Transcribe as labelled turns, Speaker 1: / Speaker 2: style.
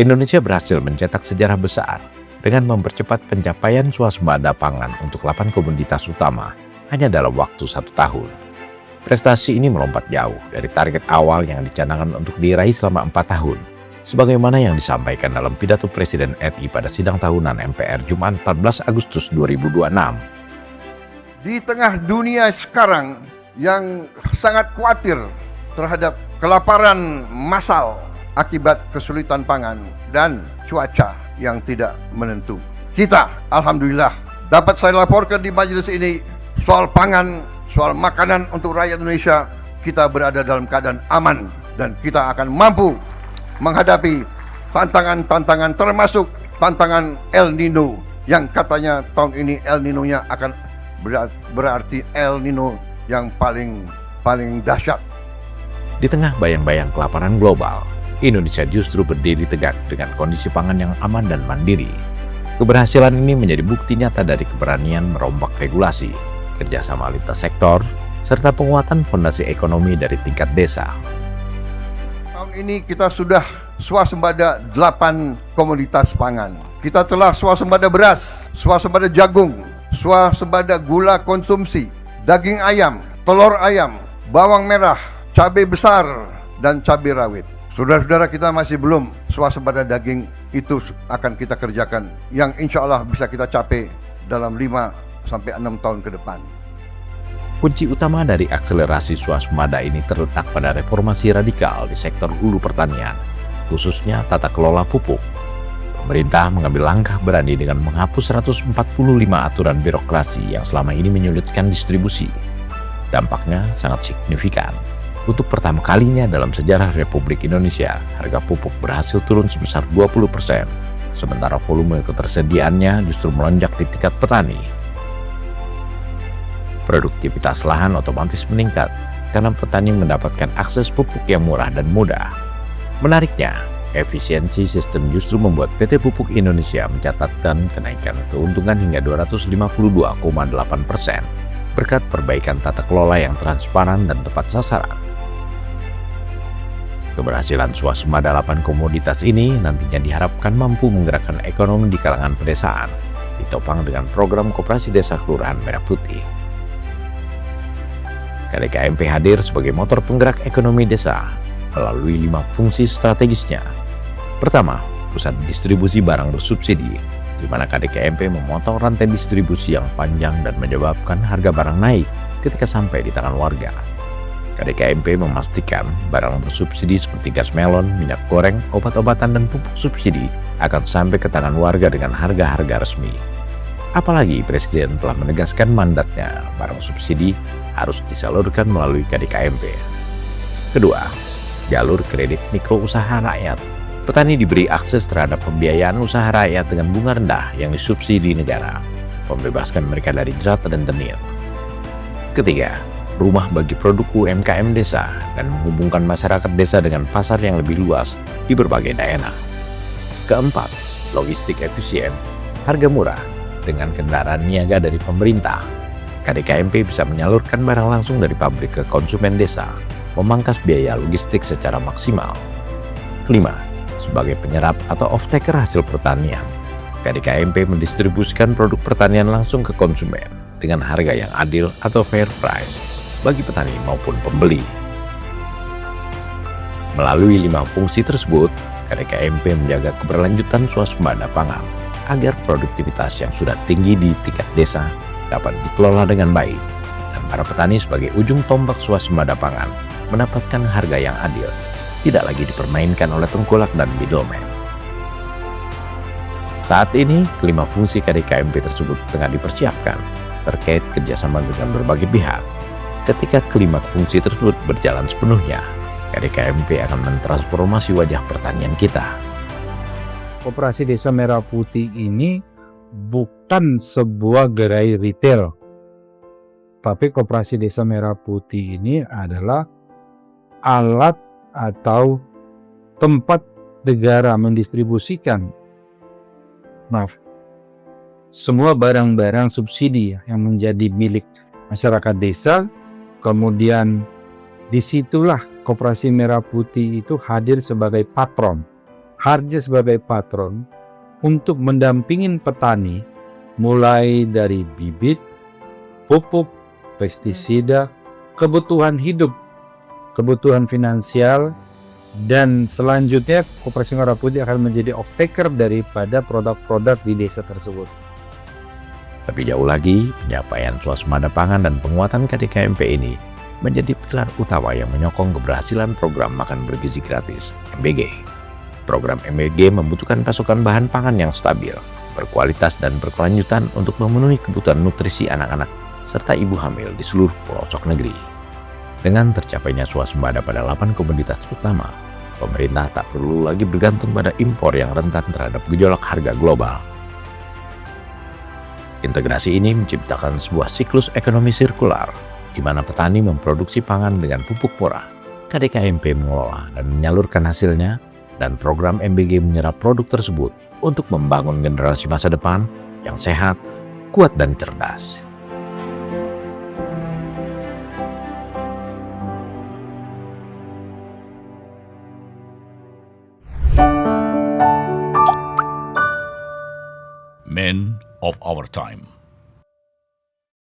Speaker 1: Indonesia berhasil mencetak sejarah besar dengan mempercepat pencapaian swasembada pangan untuk 8 komoditas utama hanya dalam waktu 1 tahun. Prestasi ini melompat jauh dari target awal yang dicanangkan untuk diraih selama 4 tahun, sebagaimana yang disampaikan dalam pidato Presiden RI pada sidang tahunan MPR Jumat 14 Agustus 2026.
Speaker 2: Di tengah dunia sekarang yang sangat khawatir terhadap kelaparan massal akibat kesulitan pangan dan cuaca yang tidak menentu, kita alhamdulillah dapat saya laporkan di majelis ini soal pangan, soal makanan untuk rakyat Indonesia, kita berada dalam keadaan aman dan kita akan mampu menghadapi tantangan-tantangan termasuk tantangan El Nino yang katanya tahun ini El Nino-nya akan berarti El Nino yang paling dahsyat.
Speaker 1: Di tengah bayang-bayang kelaparan global, Indonesia justru berdiri tegak dengan kondisi pangan yang aman dan mandiri. Keberhasilan ini menjadi bukti nyata dari keberanian merombak regulasi, kerjasama lintas sektor, serta penguatan fondasi ekonomi dari tingkat desa.
Speaker 2: Tahun ini kita sudah swasembada 8 komoditas pangan. Kita telah swasembada beras, swasembada jagung, swasembada gula konsumsi, daging ayam, telur ayam, bawang merah, cabai besar, dan cabai rawit. Saudara-saudara, kita masih belum swasembada daging, itu akan kita kerjakan yang insya Allah bisa kita capai dalam 5-6 tahun ke depan.
Speaker 1: Kunci utama dari akselerasi swasembada ini terletak pada reformasi radikal di sektor hulu pertanian, khususnya tata kelola pupuk. Pemerintah mengambil langkah berani dengan menghapus 145 aturan birokrasi yang selama ini menyulitkan distribusi. Dampaknya sangat signifikan. Untuk pertama kalinya dalam sejarah Republik Indonesia, harga pupuk berhasil turun sebesar 20%, sementara volume ketersediaannya justru melonjak di tingkat petani. Produktivitas lahan otomatis meningkat karena petani mendapatkan akses pupuk yang murah dan mudah. Menariknya, efisiensi sistem justru membuat PT Pupuk Indonesia mencatatkan kenaikan keuntungan hingga 252,8% berkat perbaikan tata kelola yang transparan dan tepat sasaran. Keberhasilan swasembada 8 komoditas ini nantinya diharapkan mampu menggerakkan ekonomi di kalangan pedesaan, ditopang dengan program Koperasi Desa Kelurahan Merah Putih. KDKMP hadir sebagai motor penggerak ekonomi desa melalui 5 fungsi strategisnya. Pertama, pusat distribusi barang bersubsidi, di mana KDKMP memotong rantai distribusi yang panjang dan menyebabkan harga barang naik ketika sampai di tangan warga. KDKMP memastikan barang bersubsidi seperti gas melon, minyak goreng, obat-obatan, dan pupuk subsidi akan sampai ke tangan warga dengan harga-harga resmi. Apalagi Presiden telah menegaskan mandatnya, barang subsidi harus disalurkan melalui KDKMP. Kedua, jalur kredit mikro usaha rakyat. Petani diberi akses terhadap pembiayaan usaha rakyat dengan bunga rendah yang disubsidi negara, membebaskan mereka dari jerat dan tenir. Ketiga, rumah bagi produk UMKM desa dan menghubungkan masyarakat desa dengan pasar yang lebih luas di berbagai daerah. Keempat, logistik efisien, harga murah, dengan kendaraan niaga dari pemerintah. KDKMP bisa menyalurkan barang langsung dari pabrik ke konsumen desa, memangkas biaya logistik secara maksimal. Kelima, sebagai penyerap atau off-taker hasil pertanian, KDKMP mendistribusikan produk pertanian langsung ke konsumen dengan harga yang adil atau fair price bagi petani maupun pembeli. Melalui 5 fungsi tersebut, KDKMP menjaga keberlanjutan swasembada pangan agar produktivitas yang sudah tinggi di tingkat desa dapat dikelola dengan baik, dan para petani sebagai ujung tombak swasembada pangan mendapatkan harga yang adil, tidak lagi dipermainkan oleh tengkulak dan middleman. Saat ini, kelima fungsi KDKMP tersebut tengah dipersiapkan terkait kerjasama dengan berbagai pihak. Ketika kelima fungsi tersebut berjalan sepenuhnya, KDKMP akan mentransformasi wajah pertanian kita.
Speaker 3: Koperasi Desa Merah Putih ini bukan sebuah gerai retail, tapi Koperasi Desa Merah Putih ini adalah alat atau tempat negara mendistribusikan semua barang-barang subsidi yang menjadi milik masyarakat desa. Kemudian disitulah Koperasi Merah Putih itu hadir sebagai patron Harja sebagai patron untuk mendampingin petani mulai dari bibit, pupuk, pestisida, kebutuhan hidup, kebutuhan finansial, dan selanjutnya Koperasi Merah Putih akan menjadi off-taker daripada produk-produk di desa tersebut.
Speaker 1: Lebih jauh lagi, pencapaian swasembada pangan dan penguatan KDKMP ini menjadi pilar utama yang menyokong keberhasilan program Makan Bergizi Gratis (MBG). Program MBG membutuhkan pasokan bahan pangan yang stabil, berkualitas dan berkelanjutan untuk memenuhi kebutuhan nutrisi anak-anak serta ibu hamil di seluruh pelosok negeri. Dengan tercapainya swasembada pada 8 komoditas utama, pemerintah tak perlu lagi bergantung pada impor yang rentan terhadap gejolak harga global. Integrasi ini menciptakan sebuah siklus ekonomi sirkular, di mana petani memproduksi pangan dengan pupuk murah, KDKMP mengelola dan menyalurkan hasilnya, dan program MBG menyerap produk tersebut untuk membangun generasi masa depan yang sehat, kuat, dan cerdas.
Speaker 4: Men of our time.